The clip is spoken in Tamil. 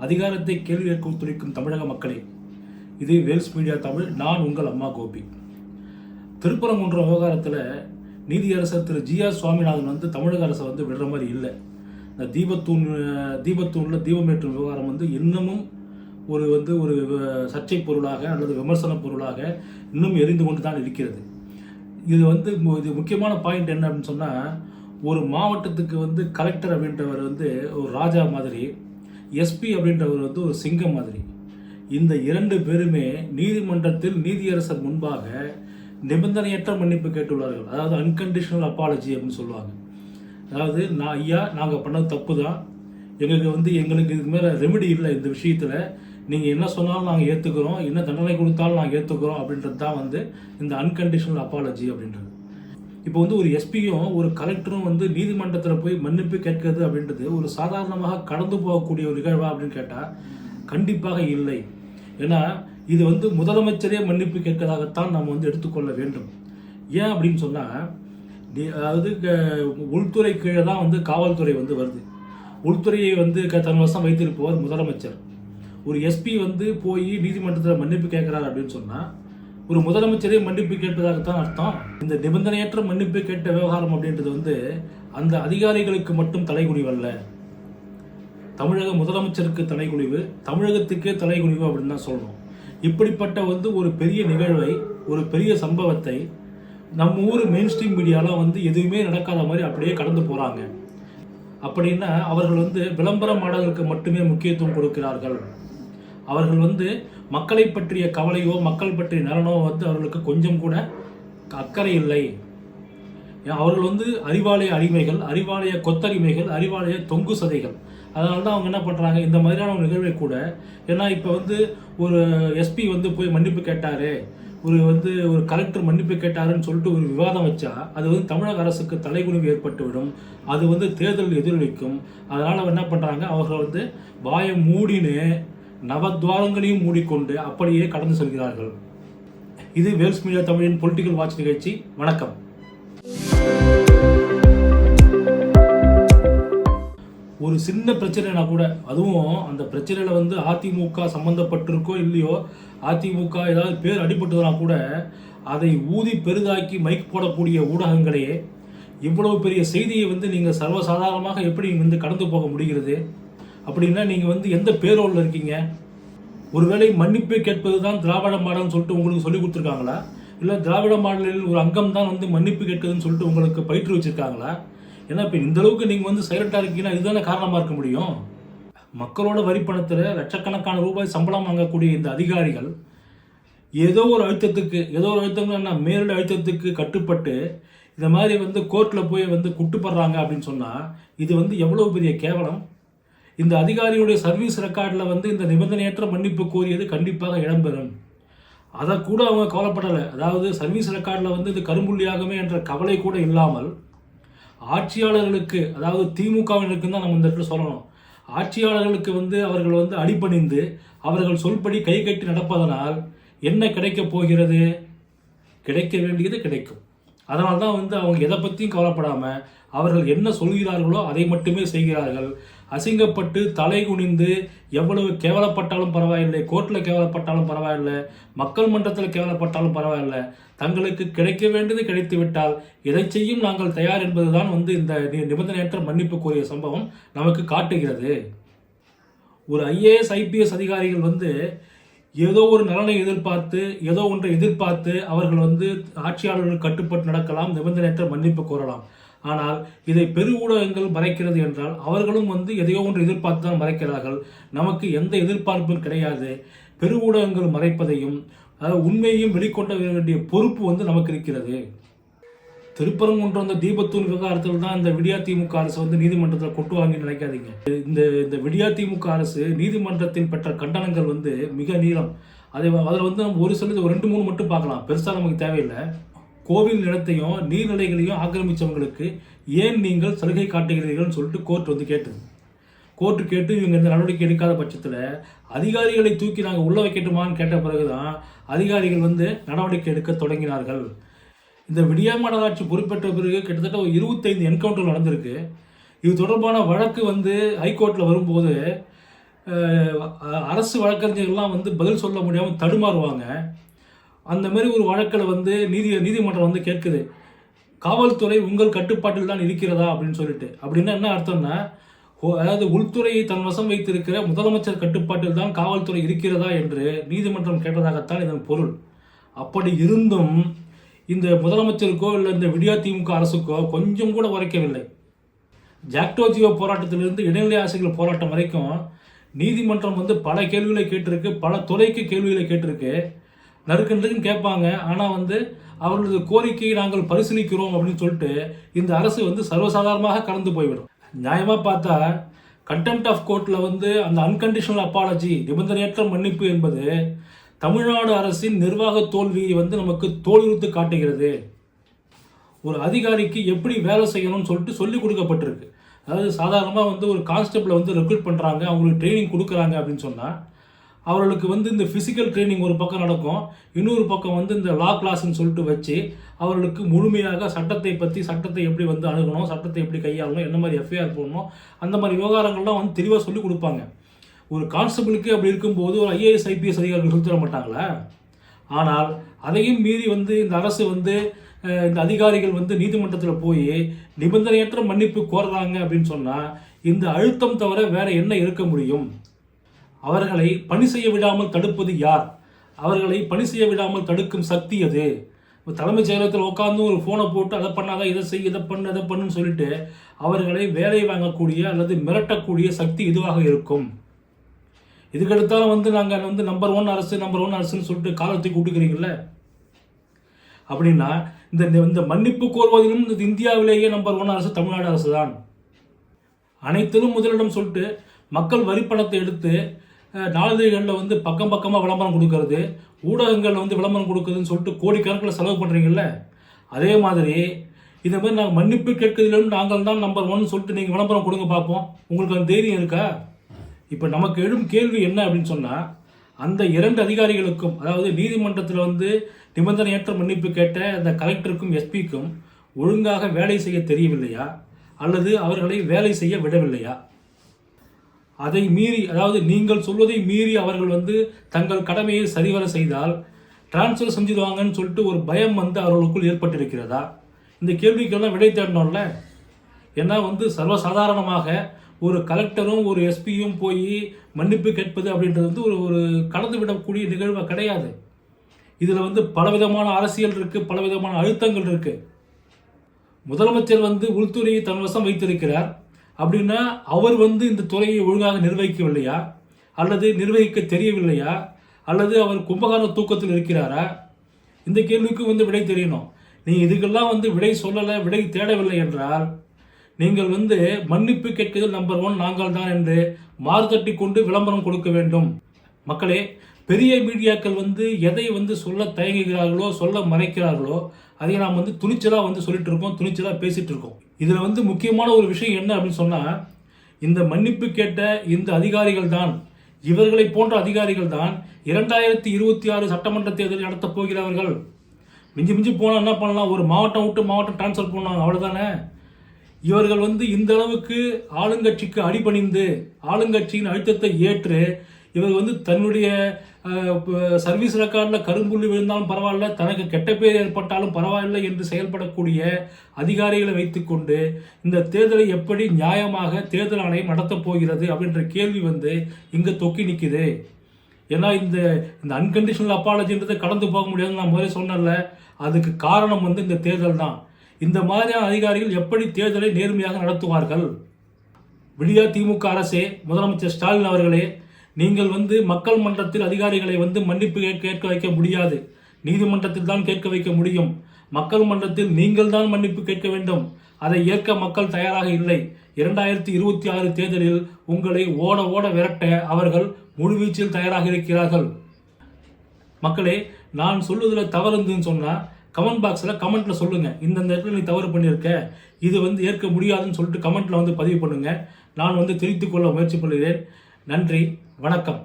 அதிகாரத்தை கேள்வி கேட்க துடிக்கும் தமிழக மக்களே, இது வேல்ஸ் மீடியா தமிழ். நான் உங்கள் அம்மா கோபி. திருப்பரங்குன்றம் விவகாரத்தில் நீதியரசர் திரு ஜி.ஆர். சுவாமிநாதன் தமிழக அரசை விடுற மாதிரி இல்லை. இந்த தீபத்தூணில் தீபமேற்றும் விவகாரம் இன்னமும் ஒரு ஒரு சர்ச்சை பொருளாக அல்லது விமர்சன பொருளாக இன்னும் எரிந்து கொண்டு தான் இருக்கிறது. இது இது முக்கியமான பாயிண்ட் என்ன அப்படின்னு சொன்னால், ஒரு மாவட்டத்துக்கு கலெக்டர் அப்படின்றவர் ஒரு ராஜா மாதிரி, எஸ்பி அப்படின்றவர் ஒரு சிங்கம் மாதிரி. இந்த இரண்டு பேருமே நீதிமன்றத்தில் நீதியரசர் முன்பாக நிபந்தனையற்ற மன்னிப்பு கேட்டுள்ளார்கள். அதாவது அன்கண்டிஷனல் அப்பாலஜி அப்படின்னு சொல்லுவாங்க. அதாவது நாங்கள் பண்ணது தப்பு தான், எங்களுக்கு இதுக்கு மேலே ரெமெடி இல்லை, இந்த விஷயத்தில் நீங்கள் என்ன சொன்னாலும் நாங்கள் ஏற்றுக்கிறோம், என்ன தண்டனை கொடுத்தாலும் நாங்கள் ஏற்றுக்கிறோம் அப்படின்றது தான் இந்த அன்கண்டிஷனல் அப்பாலஜி அப்படின்றது. இப்போ ஒரு எஸ்பியும் ஒரு கலெக்டரும் நீதிமன்றத்தில் போய் மன்னிப்பு கேட்கிறது அப்படின்றது ஒரு சாதாரணமாக கடந்து போகக்கூடிய ஒரு நிகழ்வா அப்படின்னு கேட்டால் கண்டிப்பாக இல்லை. ஏன்னா இது முதலமைச்சரே மன்னிப்பு கேட்கறதாகத்தான் நாம் எடுத்துக்கொள்ள வேண்டும். ஏன் அப்படின்னு சொன்னால், அதாவது உள்துறை கீழே தான் காவல்துறை வருது. உள்துறையை தன் வசம் வைத்திருப்பவர் முதலமைச்சர். ஒரு எஸ்பி போய் நீதிமன்றத்தில் மன்னிப்பு கேட்கிறார் அப்படின்னு சொன்னால் ஒரு முதலமைச்சரே மன்னிப்பு கேட்பதாகத்தான் அர்த்தம். இந்த நிபந்தனையற்ற மன்னிப்பு கேட்ட விவகாரம் அப்படின்றது அந்த அதிகாரிகளுக்கு மட்டும் தலைகுனிவல்ல, தமிழக முதலமைச்சருக்கு தலைகுனிவு, தமிழகத்துக்கே தலைகுனிவு அப்படின்னு தான் சொல்லணும். இப்படிப்பட்ட ஒரு பெரிய நிகழ்வை, ஒரு பெரிய சம்பவத்தை நம்ம ஊர் மெயின் ஸ்ட்ரீம் மீடியாலாம் எதுவுமே நடக்காத மாதிரி அப்படியே கடந்து போகிறாங்க. அப்படின்னா அவர்கள் விளம்பர மாடலுக்கு மட்டுமே முக்கியத்துவம் கொடுக்கிறார்கள். அவர்கள் மக்களை பற்றிய கவலையோ மக்கள் பற்றிய நலனோ அவர்களுக்கு கொஞ்சம் கூட அக்கறை இல்லை. அவர்கள் அறிவாலய அடிமைகள், அறிவாலய கொத்தடிமைகள், அறிவாலய தொங்கு சதைகள். அதனால தான் அவங்க என்ன பண்ணுறாங்க, இந்த மாதிரியான ஒரு நிகழ்வை கூட, ஏன்னா இப்போ ஒரு எஸ்பி போய் மன்னிப்பு கேட்டார், ஒரு கலெக்டர் மன்னிப்பு கேட்டாருன்னு சொல்லிட்டு ஒரு விவாதம் வச்சா அது தமிழக அரசுக்கு தலைகுனிவு ஏற்பட்டுவிடும். அது தேர்தல் எதிரொலிக்கும். அதனால் என்ன பண்ணுறாங்க, அவர்கள் வாயை மூடின்னு நவத்வாரங்களையும் மூடிக்கொண்டு அப்படியே கடந்து செல்கிறார்கள். இது வேல்ஸ் மீடியா தமிழின் பொலிட்டிக்கல் வாட்ச் நிகழ்ச்சி. வணக்கம். ஒரு சின்ன பிரச்சனைனா கூட, அதுவும் அந்த பிரச்சனையில் அதிமுக சம்பந்தப்பட்டிருக்கோ இல்லையோ, அதிமுக ஏதாவது பேர் அடிபட்டதுனா கூட அதை ஊதி பெரிதாக்கி மைக் போடக்கூடிய ஊடகங்களே இவ்வளவு பெரிய செய்தியை நீங்கள் சர்வசாதாரணமாக எப்படி கடந்து போக முடிகிறது? அப்படின்னா நீங்கள் எந்த பேரோலில் இருக்கீங்க? ஒருவேளை மன்னிப்பு கேட்பது தான் திராவிட மாடல்னு சொல்லிட்டு உங்களுக்கு சொல்லி கொடுத்துருக்காங்களா? இல்லை திராவிட மாடலில் ஒரு அங்கம் தான் மன்னிப்பு கேட்குதுன்னு சொல்லிட்டு உங்களுக்கு பயிற்று வச்சுருக்காங்களா? ஏன்னா இப்போ இந்த அளவுக்கு நீங்கள் சைலண்டாக இருக்கீங்கன்னா இதுதானே காரணமாக இருக்க முடியும். மக்களோட வரிப்பணத்தில் லட்சக்கணக்கான ரூபாய் சம்பளம் வாங்கக்கூடிய இந்த அதிகாரிகள் ஏதோ ஒரு அழுத்தங்கள் மேலிட அழுத்தத்துக்கு கட்டுப்பட்டு இந்த மாதிரி கோர்ட்டில் போய் குட்டுப்படுறாங்க அப்படின்னு சொன்னால் இது எவ்வளோ பெரிய கேவலம். இந்த அதிகாரியுடைய சர்வீஸ் ரெக்கார்டில் இந்த நிபந்தனையற்ற மன்னிப்பு கோரியது கண்டிப்பாக இடம்பெறும். அதை கூட அவங்க கவலைப்படலை. அதாவது சர்வீஸ் ரெக்கார்டில் இது கரும்புள்ளியாகவே என்ற கவலை கூட இல்லாமல் ஆட்சியாளர்களுக்கு, அதாவது திமுகவினருக்கு தான் நம்ம இந்த இடத்துல சொல்லணும், ஆட்சியாளர்களுக்கு அவர்கள் அடிபணிந்து அவர்கள் சொல்படி கை கட்டி நடப்பதனால் என்ன கிடைக்கப் போகிறது? கிடைக்க வேண்டியது கிடைக்கும். அதனால தான் அவங்க எதை பற்றியும் கவலைப்படாமல் அவர்கள் என்ன சொல்கிறார்களோ அதை மட்டுமே செய்கிறார்கள். அசிங்கப்பட்டு தலை குனிந்து எவ்வளவு கேவலப்பட்டாலும் பரவாயில்லை, கோர்ட்டில் கேவலப்பட்டாலும் பரவாயில்லை, மக்கள் மன்றத்தில் கேவலப்பட்டாலும் பரவாயில்லை, தங்களுக்கு கிடைக்க வேண்டியது கிடைத்து விட்டால் எதை செய்யும் நாங்கள் தயார் என்பதுதான் இந்த நிபந்தனையற்ற மன்னிப்பு கோரிய சம்பவம் நமக்கு காட்டுகிறது. ஒரு IAS IPS அதிகாரிகள் ஏதோ ஒரு நலனை எதிர்பார்த்து, ஏதோ ஒன்றை எதிர்பார்த்து அவர்கள் ஆட்சியாளர்கள் கட்டுப்பட்டு நடக்கலாம், நிபந்தனையற்ற மன்னிப்பு கோரலாம். ஆனால் இதை பெரு ஊடகங்கள் மறைக்கிறது என்றால் அவர்களும் எதையோ ஒன்று எதிர்பார்த்து தான் மறைக்கிறார்கள். நமக்கு எந்த எதிர்பார்ப்பும் கிடையாது. பெரு ஊடகங்கள் மறைப்பதையும் உண்மையையும் வெளிக்கொண்ட வேண்டிய பொறுப்பு நமக்கு இருக்கிறது. திருப்பரங்குன்றம் தீபத்தூண் விவகாரத்தில் தான் இந்த விடியா திமுக அரசு நீதிமன்றத்தில் கொட்டு வாங்கி நினைக்காதீங்க. இந்த விடியா திமுக அரசு நீதிமன்றத்தின் பெற்ற கண்டனங்கள் மிக நீளம். அதில் நம்ம ஒரு சிலது 2-3 மட்டும் பார்க்கலாம், பெருசாக நமக்கு தேவையில்லை. கோவில் நிலத்தையும் நீர்நிலைகளையும் ஆக்கிரமித்தவங்களுக்கு ஏன் நீங்கள் சலுகை காட்டுகிறீர்கள்னு சொல்லிட்டு கோர்ட் கேட்டது. கோர்ட்டு கேட்டு இவங்க இந்த நடவடிக்கை எடுக்காத பட்சத்தில் அதிகாரிகளை தூக்கி நாங்கள் உள்ள வைக்கட்டுமான்னு கேட்ட பிறகுதான் அதிகாரிகள் நடவடிக்கை எடுக்க தொடங்கினார்கள். இந்த விடியா மாடல் ஆட்சி பொறுப்பேற்ற பிறகு கிட்டத்தட்ட 25 என்கவுண்டர் நடந்திருக்கு. இது தொடர்பான வழக்கு ஹைகோர்ட்டில் வரும்போது அரசு வழக்கறிஞர்கள்லாம் வந்து பதில் சொல்ல முடியாமல் தடுமாறுவாங்க. அந்த மாதிரி ஒரு வழக்கில் வந்து நீதிமன்றம் வந்து கேட்குது, காவல்துறை உங்கள் கட்டுப்பாட்டில் தான் இருக்கிறதா அப்படின்னு சொல்லிட்டு. அப்படின்னா என்ன அர்த்தம்னா, அதாவது உள்துறையை தன் வசம் வைத்திருக்கிற முதலமைச்சர் கட்டுப்பாட்டில் தான் காவல்துறை இருக்கிறதா என்று நீதிமன்றம் கேட்டதாகத்தான் இதன் பொருள். அப்படி இருந்தும் இந்த முதலமைச்சருக்கோ இல்லை இந்த விடியா திமுக அரசுக்கோ கொஞ்சம் கூட உரைக்கவில்லை. ஜாக்டோ ஜியோ போராட்டத்திலிருந்து இடைநிலை ஆசிரியர்கள் போராட்டம் வரைக்கும் நீதிமன்றம் வந்து பல கேள்விகளை கேட்டிருக்கு, பல துறைக்கு கேள்விகளை கேட்டிருக்கு. நறுக்குன்னு கேட்பாங்க. ஆனால் வந்து அவர்களது கோரிக்கையை நாங்கள் பரிசீலிக்கிறோம் அப்படின்னு சொல்லிட்டு இந்த அரசு வந்து சர்வசாதாரணமாக கடந்து போய்விடும். நியாயமாக பார்த்தா கண்டெம்ட் ஆஃப் கோர்ட்டில் வந்து அந்த அன்கண்டிஷனல் அப்பாலஜி, நிபந்தனையற்ற மன்னிப்பு என்பது தமிழ்நாடு அரசின் நிர்வாக தோல்வியை வந்து நமக்கு தோலுரித்து காட்டுகிறது. ஒரு அதிகாரிக்கு எப்படி வேலை செய்யணும்னு சொல்லிட்டு சொல்லி கொடுக்கப்பட்டிருக்கு. அதாவது சாதாரணமாக வந்து ஒரு கான்ஸ்டபிளை வந்து ரெக்ரூட் பண்ணுறாங்க, அவங்களுக்கு ட்ரைனிங் கொடுக்குறாங்க அப்படின்னு சொன்னால் அவர்களுக்கு வந்து இந்த ஃபிசிக்கல் ட்ரைனிங் ஒரு பக்கம் நடக்கும், இன்னொரு பக்கம் வந்து இந்த லா கிளாஸ்ன்னு சொல்லிட்டு வச்சு அவர்களுக்கு முழுமையாக சட்டத்தை எப்படி வந்து அணுகணும், சட்டத்தை எப்படி கையாளணும், என்ன மாதிரி எஃப்ஐஆர் போடணும், அந்த மாதிரி விவகாரங்கள்லாம் வந்து தெளிவாக சொல்லி கொடுப்பாங்க. ஒரு கான்ஸ்டபிளுக்கு அப்படி இருக்கும்போது ஒரு ஐஏஎஸ் ஐபிஎஸ் அதிகாரிகள் சொல்லி தர மாட்டாங்களா? ஆனால் அதையும் மீறி வந்து இந்த அரசு வந்து இந்த அதிகாரிகள் வந்து நீதிமன்றத்தில் போய் நிபந்தனையற்ற மன்னிப்பு கோர்றாங்க அப்படின்னு சொன்னால் இந்த அழுத்தம் தவிர வேற என்ன இருக்க முடியும்? அவர்களை பணி செய்ய விடாமல் தடுப்பது யார்? அவர்களை பணி செய்ய விடாமல் தடுக்கும் சக்தி அது. தலைமைச் செயலகத்தில் உட்காந்து ஒரு ஃபோனை போட்டு அதை பண்ணாதான் இதை செய், இதை பண்ணுன்னு சொல்லிட்டு அவர்களை வேலை வாங்கக்கூடிய அல்லது மிரட்டக்கூடிய சக்தி இதுவாக இருக்கும். இதுக்கடுத்தாலும் வந்து நாங்கள் வந்து நம்பர் ஒன் அரசுன்னு சொல்லிட்டு காலத்தை கூட்டுக்கிறீங்கள. அப்படின்னா இந்த மன்னிப்பு கோருவதிலும் இந்த இந்தியாவிலேயே நம்பர் ஒன் அரசு தமிழ்நாடு அரசு தான். அனைத்திலும் முதலிடம் சொல்லிட்டு மக்கள் வரிப்பணத்தை எடுத்து நாளிதழ்களில் வந்து பக்கமாக விளம்பரம் கொடுக்கறது, ஊடகங்களில் வந்து விளம்பரம் கொடுக்குறதுன்னு சொல்லிட்டு கோடிக்கணக்கில் செலவு பண்ணுறீங்கல்ல. அதே மாதிரி இந்த மாதிரி நாங்கள் மன்னிப்பு கேட்கறதுலேருந்து நாங்கள் தான் நம்பர் ஒன் சொல்லிட்டு நீங்கள் விளம்பரம் கொடுங்க பார்ப்போம். உங்களுக்கு அந்த தைரியம் இருக்கா? இப்போ நமக்கு எழும் கேள்வி என்ன அப்படின்னு சொன்னால், அந்த 2 அதிகாரிகளுக்கும், அதாவது நீதிமன்றத்தில் வந்து நிபந்தனையற்ற மன்னிப்பு கேட்ட அந்த கலெக்டருக்கும் எஸ்பிக்கும் ஒழுங்காக வேலை செய்ய தெரியவில்லையா, அல்லது அவர்களை வேலை செய்ய விடவில்லையா? அதை மீறி, அதாவது நீங்கள் சொல்வதை மீறி அவர்கள் வந்து தங்கள் கடமையை சரிவர செய்தால் டிரான்ஸ்ஃபர் செஞ்சிடுவாங்கன்னு சொல்லிட்டு ஒரு பயம் வந்து அவர்களுக்குள் ஏற்பட்டிருக்கிறதா? இந்த கேள்விக்கெல்லாம் விடை தேடணும்ல. ஏன்னா வந்து சர்வசாதாரணமாக ஒரு கலெக்டரும் ஒரு எஸ்பியும் போய் மன்னிப்பு கேட்பது அப்படின்றது வந்து ஒரு கடந்து விடக்கூடிய நிகழ்வு கிடையாது. இதில் வந்து பலவிதமான அரசியல் இருக்குது, பலவிதமான அழுத்தங்கள் இருக்குது. முதலமைச்சர் வந்து உள்துறையை தன் வசம் வைத்திருக்கிறார் அப்படின்னா அவர் வந்து இந்த துறையை ஒழுங்காக நிர்வகிக்கவில்லையா, அல்லது நிர்வகிக்க தெரியவில்லையா, அல்லது அவர் கும்பகார தூக்கத்தில் இருக்கிறாரா? இந்த கேள்விக்கு வந்து விடை தெரியணும். நீங்கள் இதுக்கெல்லாம் வந்து விடை சொல்லலை, விடை தேடவில்லை என்றால் நீங்கள் வந்து மன்னிப்பு கேட்கிறதில் நம்பர் ஒன் நாங்கள் தான் என்று மாறுதட்டி கொண்டு விளம்பரம் கொடுக்க வேண்டும். மக்களே, பெரிய மீடியாக்கள் வந்து எதை வந்து சொல்ல தயங்குகிறார்களோ, சொல்ல மறைக்கிறார்களோ, அதை நாம் வந்து துணிச்சலாக வந்து சொல்லிட்டு இருக்கோம், துணிச்சலாக பேசிட்டு இருக்கோம். இதில் வந்து முக்கியமான ஒரு விஷயம் என்ன அப்படின்னு சொன்னால், இந்த மன்னிப்பு கேட்ட இந்த அதிகாரிகள் தான், இவர்களை போன்ற அதிகாரிகள் தான் 2026 சட்டமன்ற தேர்தல் நடத்தப் போகிறவர்கள். மிஞ்சி போனால் என்ன பண்ணலாம், ஒரு மாவட்டம் விட்டு மாவட்டம் டிரான்ஸ்ஃபர் பண்ணுவாங்க, அவ்வளோதானே. இவர்கள் வந்து இந்த அளவுக்கு ஆளுங்கட்சிக்கு அடிபணிந்து ஆளுங்கட்சியின் அழுத்தத்தை ஏற்று இவர் வந்து தன்னுடைய சர்வீஸ் ரெக்கார்டில் கரும்புள்ளி விழுந்தாலும் பரவாயில்ல, தனக்கு கெட்ட பேர் ஏற்பட்டாலும் பரவாயில்லை என்று செயல்படக்கூடிய அதிகாரிகளை வைத்துக்கொண்டு இந்த தேர்தலை எப்படி நியாயமாக தேர்தல் ஆணையம் நடத்தப் போகிறது அப்படின்ற கேள்வி வந்து இங்கே தொக்கி நிற்குது. ஏன்னா இந்த அன்கண்டிஷனல் அப்பாலஜின்றதை கடந்து போக முடியாதுன்னு நான் முதல்ல சொன்னேன்ல, அதுக்கு காரணம் வந்து இந்த தேர்தல் தான். இந்த மாதிரியான அதிகாரிகள் எப்படி தேர்தலை நேர்மையாக நடத்துவார்கள்? விடியா திமுக அரசே, முதலமைச்சர் ஸ்டாலின் அவர்களே, நீங்கள் வந்து மக்கள் மன்றத்தில் அதிகாரிகளை வந்து மன்னிப்பு கேட்க வைக்க முடியாது, நீதிமன்றத்தில் தான் கேட்க வைக்க முடியும். மக்கள் மன்றத்தில் நீங்கள் தான் மன்னிப்பு கேட்க வேண்டும். அதை ஏற்க மக்கள் தயாராக இல்லை. 2026 தேர்தலில் உங்களை ஓட விரட்ட அவர்கள் முழுவீச்சில் தயாராக இருக்கிறார்கள். மக்களே, நான் சொல்லுவதில் தவறு இருந்துன்னு சொன்னால் கமெண்ட் பாக்ஸில் கமெண்ட்டில் சொல்லுங்கள். இந்த இடத்துல நீ தவறு பண்ணியிருக்க, இது வந்து ஏற்க முடியாதுன்னு சொல்லிட்டு கமெண்ட்டில் வந்து பதிவு பண்ணுங்கள். நான் வந்து திருத்திக் கொள்ள முயற்சி பண்ணுகிறேன். நன்றி, வணக்கம்.